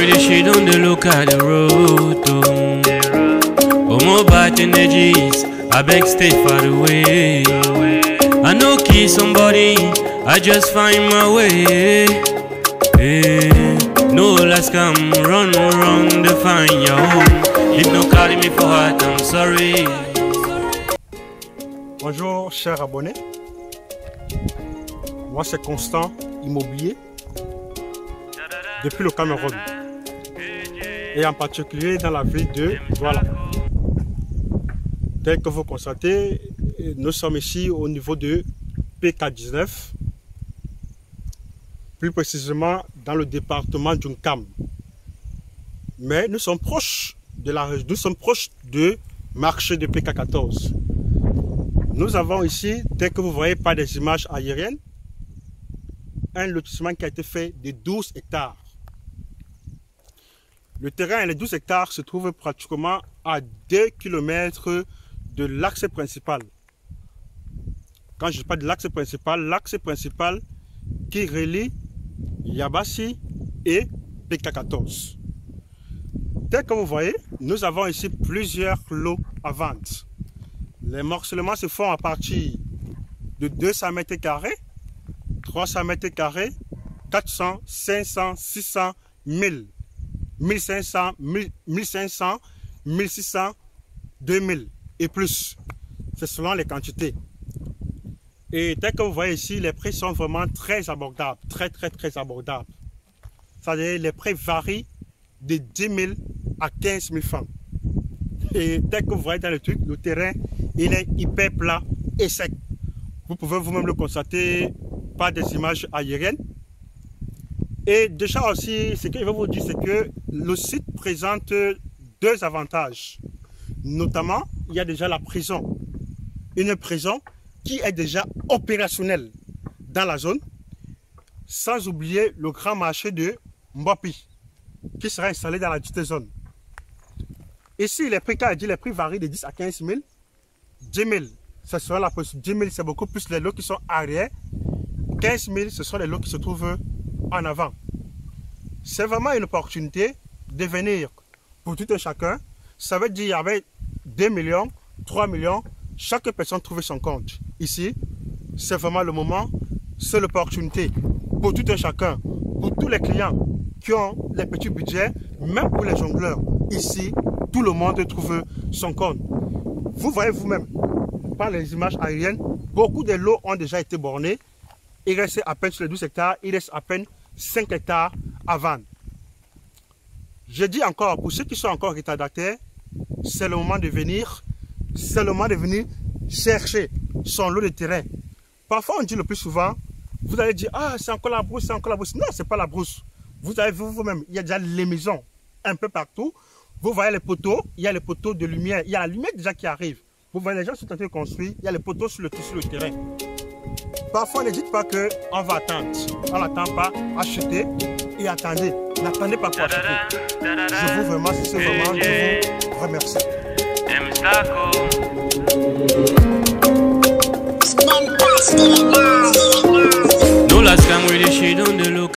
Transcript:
really she don't dey look at the road. Oh, more bad energies, I beg stay far away. I no kill somebody, I just find my way. No last come, run, to find your home. If no carry me for heart, I'm sorry. Bonjour chers abonnés, moi c'est Constant Immobilier depuis le Cameroun et en particulier dans la ville de Douala. Tel que vous constatez, nous sommes ici au niveau de PK19, plus précisément dans le département d'Unkam. Mais nous sommes proches de la région, nous sommes proches du marché de PK14. Nous avons ici, tel que vous voyez par des images aériennes, un lotissement qui a été fait de 12 hectares. Le terrain et les 12 hectares se trouvent pratiquement à 2 km de l'axe principal. Quand je parle de l'axe principal qui relie Yabassi et PK14. Tel que vous voyez, nous avons ici plusieurs lots à vendre. Les morcellements se font à partir de 200 mètres carrés, 300 mètres carrés, 400, 500, 600, 1000, 1500, 1500, 1600, 2000 et plus. C'est selon les quantités. Et tel que vous voyez ici, les prix sont vraiment très abordables, très abordables. C'est-à-dire les prix varient de 10 000 à 15 000 francs. Et tel que vous voyez dans le truc, le terrain, il est hyper plat et sec. Vous pouvez vous-même le constater par des images aériennes. Et déjà aussi, ce que je vais vous dire, c'est que le site présente deux avantages. Notamment, il y a déjà la prison. Une prison qui est déjà opérationnelle dans la zone. Sans oublier le grand marché de Mbopi, qui sera installé dans la dite zone. Ici, les prix, les prix varient de 10 à 15 000. 10 000, ce sera la possibilité. 10 000, c'est beaucoup plus les lots qui sont arrière. 15 000, ce sont les lots qui se trouvent en avant. C'est vraiment une opportunité de venir pour tout un chacun. Ça veut dire avec 2 millions, 3 millions, chaque personne trouve son compte. Ici, c'est vraiment le moment, c'est l'opportunité pour tout un chacun, pour tous les clients qui ont les petits budgets, même pour les jongleurs. Ici, tout le monde trouve son compte. Vous voyez vous-même, par les images aériennes, beaucoup de lots ont déjà été bornés. Il reste à peine sur les 12 hectares, il reste à peine 5 hectares à vendre. Je dis encore, pour ceux qui sont encore retardataires, c'est le moment de venir, c'est le moment de venir chercher son lot de terrain. Parfois, on dit le plus souvent, vous allez dire, ah, c'est encore la brousse, c'est encore la brousse. Non, ce n'est pas la brousse. Vous avez vu vous-même, il y a déjà les maisons un peu partout. Vous voyez les poteaux, il y a les poteaux de lumière, il y a la lumière déjà qui arrive. Vous voyez les gens sont en train de construire, il y a les poteaux sur le terrain. Parfois, ne dites pas qu'on va attendre. On n'attend pas, achetez et attendez. N'attendez pas pour acheter. Je vous remercie, je vous remercie. No last time really she don't dey look